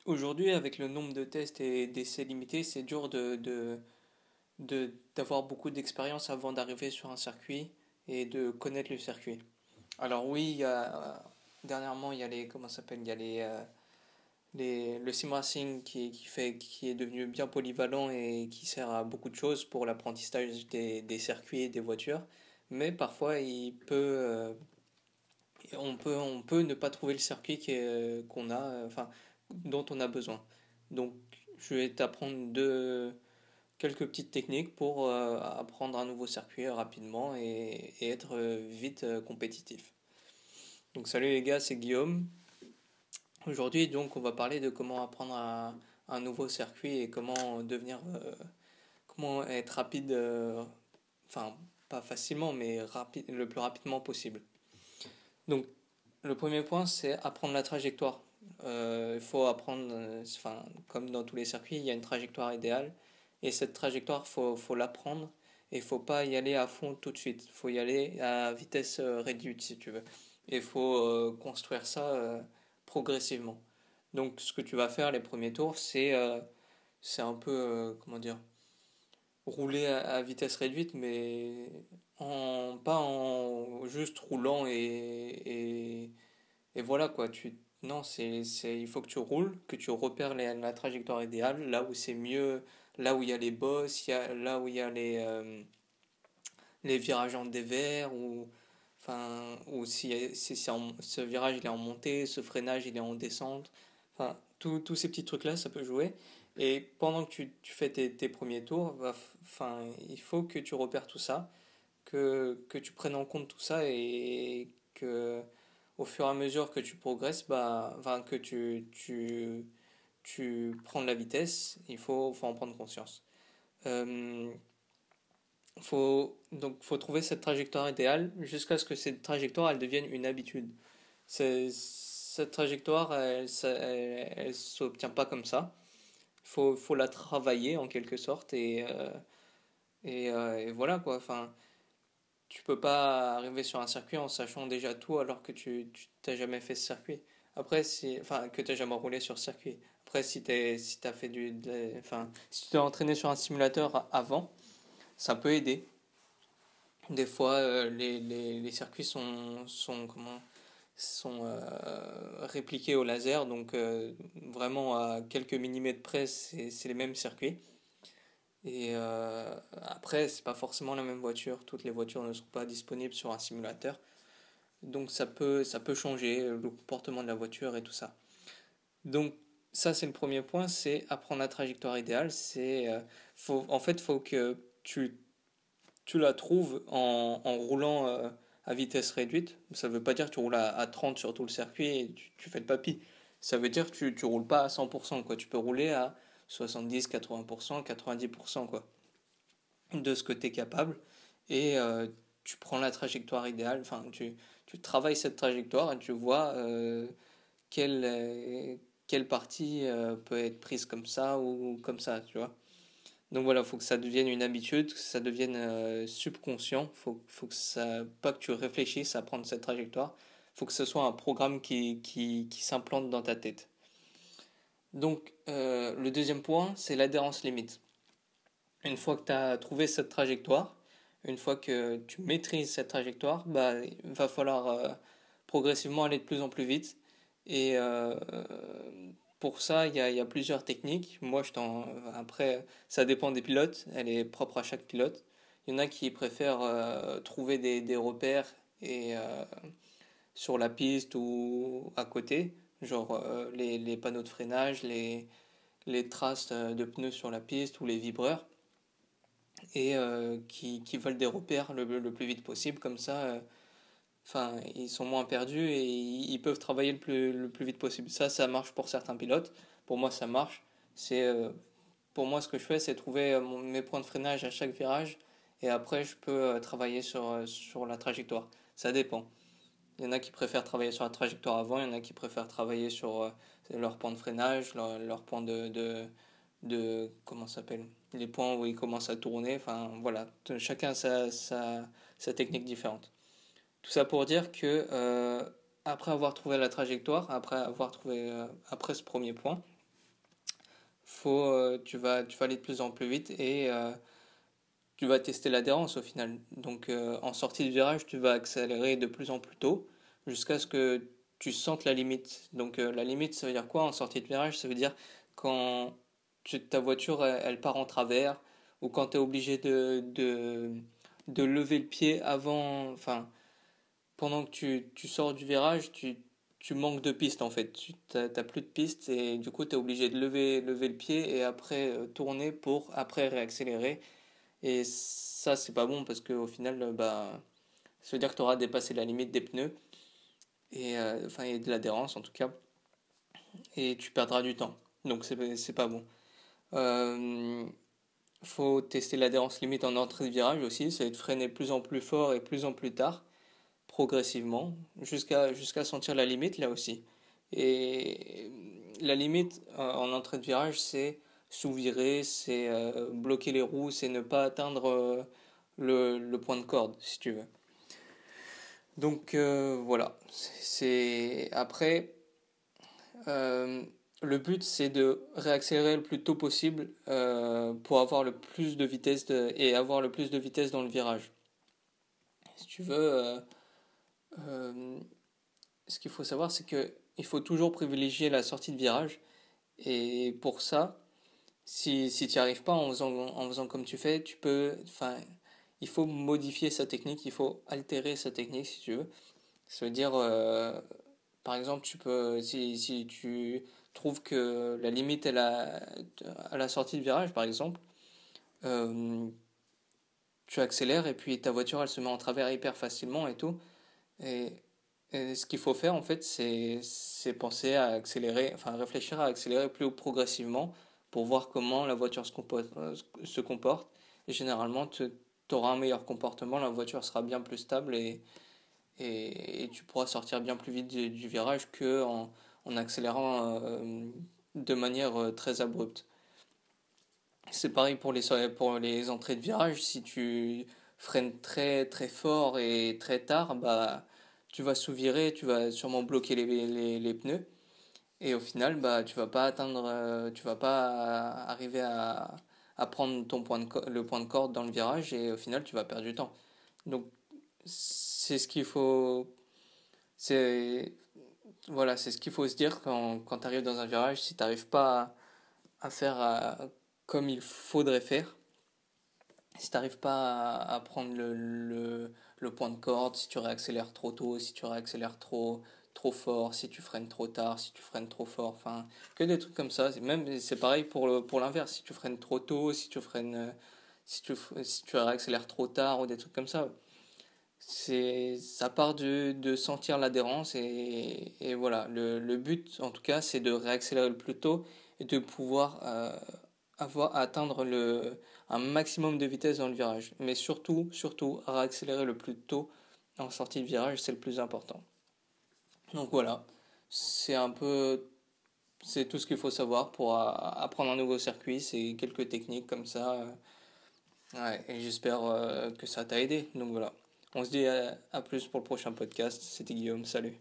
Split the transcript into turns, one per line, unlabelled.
Aujourd'hui, avec le nombre de tests et d'essais limités, c'est dur d'avoir beaucoup d'expérience avant d'arriver sur un circuit et de connaître le circuit. Alors oui, dernièrement, il y a comment ça s'appelle, il y a le sim racing qui est devenu bien polyvalent et qui sert à beaucoup de choses pour l'apprentissage des circuits et des voitures. Mais parfois, on peut ne pas trouver le circuit qu'on a, enfin, dont on a besoin. Donc, je vais t'apprendre quelques petites techniques pour apprendre un nouveau circuit rapidement et être vite compétitif. Donc, salut les gars, c'est Guillaume. Aujourd'hui, donc, on va parler de comment apprendre un nouveau circuit et comment être rapide, enfin, pas facilement, mais le plus rapidement possible. Donc, le premier point, c'est apprendre la trajectoire. Il faut apprendre, enfin, comme dans tous les circuits, il y a une trajectoire idéale. Et cette trajectoire, faut l'apprendre. Et il faut pas y aller à fond tout de suite. Il faut y aller à vitesse réduite, si tu veux. Et il faut construire ça progressivement. Donc, ce que tu vas faire les premiers tours, c'est un peu, comment dire, rouler à vitesse réduite, mais pas en juste roulant et voilà quoi, non, il faut que tu roules, que tu repères la trajectoire idéale, là où c'est mieux, là où il y a les bosses, là où il y a les virages en dévers, ou si ce virage il est en montée, ce freinage il est en descente, enfin, tous ces petits trucs-là, ça peut jouer. Et pendant que tu fais tes premiers tours, enfin, il faut que tu repères tout ça, que tu prennes en compte tout ça et que au fur et à mesure que tu progresses, enfin, tu prends de la vitesse, faut en prendre conscience. Euh, faut trouver cette trajectoire idéale jusqu'à ce que cette trajectoire elle devienne une habitude. Cette trajectoire, elle s'obtient pas comme ça. Faut la travailler en quelque sorte et voilà quoi. Enfin, tu peux pas arriver sur un circuit en sachant déjà tout alors que tu t'as jamais fait ce circuit. Après, enfin, que t'as jamais roulé sur ce circuit. Après, si t'as fait enfin, si tu t'es entraîné sur un simulateur avant, ça peut aider. Des fois, les circuits sont répliqués au laser, donc vraiment à quelques millimètres près, c'est les mêmes circuits. Et après, c'est pas forcément la même voiture. Toutes les voitures ne sont pas disponibles sur un simulateur. Donc ça peut changer le comportement de la voiture et tout ça. Donc ça c'est le premier point, c'est apprendre la trajectoire idéale. En fait, faut que tu la trouves en roulant à vitesse réduite. Ça veut pas dire que tu roules à 30 sur tout le circuit et tu fais le papy. Ça veut dire que tu roules pas à 100%, quoi. Tu peux rouler à 70, 80%, 90%, quoi, de ce que tu es capable. Et tu prends la trajectoire idéale, enfin, tu travailles cette trajectoire et tu vois quelle, euh, quelle partie peut être prise comme ça ou comme ça, tu vois. Donc voilà, il faut que ça devienne une habitude, que ça devienne subconscient. Faut que ça, pas que tu réfléchisses à prendre cette trajectoire. Faut que ce soit un programme qui s'implante dans ta tête. Donc le deuxième point, c'est l'adhérence limite. Une fois que tu as trouvé cette trajectoire, une fois que tu maîtrises cette trajectoire, il va falloir progressivement aller de plus en plus vite. Et pour ça, il y a plusieurs techniques. Après, ça dépend des pilotes. Elle est propre à chaque pilote. Il y en a qui préfèrent trouver des repères et, sur la piste ou à côté, genre les panneaux de freinage, les traces de pneus sur la piste ou les vibreurs et qui veulent des repères le plus vite possible. Comme ça, enfin, ils sont moins perdus et ils peuvent travailler le plus vite possible. Ça marche pour certains pilotes. Pour moi, ça marche. C'est, pour moi, ce que je fais, c'est trouver mes points de freinage à chaque virage et après, je peux travailler sur la trajectoire. Ça dépend. Il y en a qui préfèrent travailler sur la trajectoire avant, il y en a qui préfèrent travailler sur leur point de freinage, leur point comment ça s'appelle, les points où ils commencent à tourner. Enfin, voilà, chacun a sa technique différente. Tout ça pour dire que après avoir trouvé la trajectoire, après ce premier point, tu vas aller de plus en plus vite et tu vas tester l'adhérence au final. Donc en sortie de virage, tu vas accélérer de plus en plus tôt jusqu'à ce que tu sentes la limite. Donc la limite, ça veut dire quoi en sortie de virage? Ça veut dire quand ta voiture elle part en travers ou quand tu es obligé de lever le pied avant, enfin, pendant que tu sors du virage, tu manques de piste en fait. Tu n'as plus de piste et du coup tu es obligé de lever le pied et après tourner pour après réaccélérer. Et ça, c'est pas bon parce qu'au final, bah, ça veut dire que tu auras dépassé la limite des pneus et enfin et de l'adhérence en tout cas et tu perdras du temps. Donc c'est pas bon. Euh, Faut tester l'adhérence limite en entrée de virage aussi, ça va être freiner de plus en plus fort et plus en plus tard, progressivement, jusqu'à sentir la limite là aussi. Et la limite en entrée de virage, c'est sous-virer, c'est bloquer les roues, c'est ne pas atteindre le point de corde, si tu veux. Donc voilà, c'est après euh, le but c'est de réaccélérer le plus tôt possible pour avoir le plus de vitesse et avoir le plus de vitesse dans le virage. Si tu veux, euh, ce qu'il faut savoir c'est que il faut toujours privilégier la sortie de virage et pour ça, si tu n'y arrives pas en faisant comme tu fais, tu peux, enfin, il faut modifier sa technique, il faut altérer sa technique si tu veux. Ça veut dire, par exemple, si tu trouves que la limite est à la sortie de virage, par exemple, euh, tu accélères et puis ta voiture elle se met en travers hyper facilement et tout. Et, et ce qu'il faut faire en fait, c'est penser à accélérer, enfin réfléchir à accélérer plus progressivement pour voir comment la voiture se comporte. Et généralement, tu auras un meilleur comportement, la voiture sera bien plus stable et tu pourras sortir bien plus vite du virage en accélérant de manière très abrupte. C'est pareil pour les entrées de virage. Si tu freines très très fort et très tard, bah, tu vas sous-virer, tu vas sûrement bloquer les pneus. Et au final, bah, tu vas pas arriver à prendre le point de corde dans le virage et au final, tu vas perdre du temps. Donc, c'est ce qu'il faut, c'est, voilà, c'est ce qu'il faut se dire quand tu arrives dans un virage. Si tu n'arrives pas à faire comme il faudrait faire, si tu n'arrives pas à prendre le point de corde, si tu réaccélères trop tôt, si tu réaccélères trop fort, si tu freines trop tard, si tu freines trop fort, enfin, que des trucs comme ça. C'est pareil pour l'inverse, si tu freines trop tôt, si tu réaccélères trop tard ou des trucs comme ça. Ça part de sentir l'adhérence et voilà. Le but, en tout cas, c'est de réaccélérer le plus tôt et de pouvoir atteindre un maximum de vitesse dans le virage. Mais surtout, réaccélérer le plus tôt en sortie de virage, c'est le plus important. Donc voilà, c'est un peu, c'est tout ce qu'il faut savoir pour apprendre un nouveau circuit. C'est quelques techniques comme ça. Ouais, et j'espère que ça t'a aidé. Donc voilà. On se dit à plus pour le prochain podcast. C'était Guillaume. Salut.